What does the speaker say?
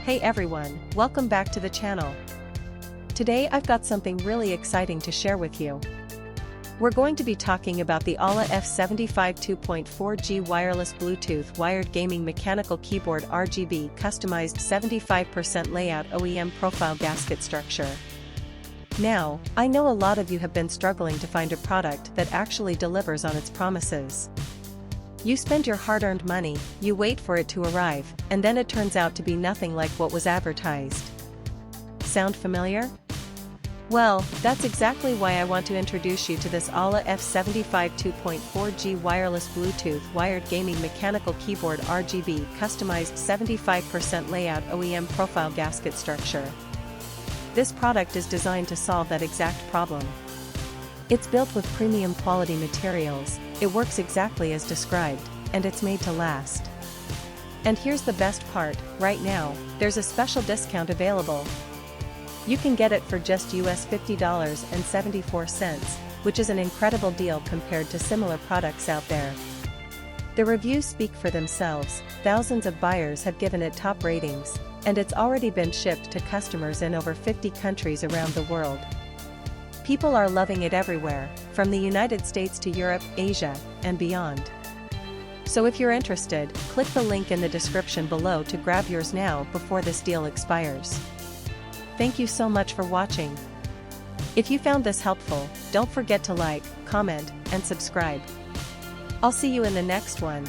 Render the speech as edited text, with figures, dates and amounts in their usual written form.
Hey everyone, welcome back to the channel. Today I've got something really exciting to share with you. We're going to be talking about the AULA F75 2.4G wireless Bluetooth wired gaming mechanical keyboard RGB customized 75% layout OEM profile gasket structure. Now, I know a lot of you have been struggling to find a product that actually delivers on its promises. You spend your hard-earned money, you wait for it to arrive, and then it turns out to be nothing like what was advertised. Sound familiar? Well, that's exactly why I want to introduce you to this AULA F75 2.4G wireless Bluetooth wired gaming mechanical keyboard RGB customized 75% layout OEM profile gasket structure. This product is designed to solve that exact problem. It's built with premium quality materials, it works exactly as described, and it's made to last. And here's the best part, right now, there's a special discount available. You can get it for just US $50.74, which is an incredible deal compared to similar products out there. The reviews speak for themselves, thousands of buyers have given it top ratings, and it's already been shipped to customers in over 50 countries around the world. People are loving it everywhere, from the United States to Europe, Asia, and beyond. So if you're interested, click the link in the description below to grab yours now before this deal expires. Thank you so much for watching. If you found this helpful, don't forget to like, comment, and subscribe. I'll see you in the next one.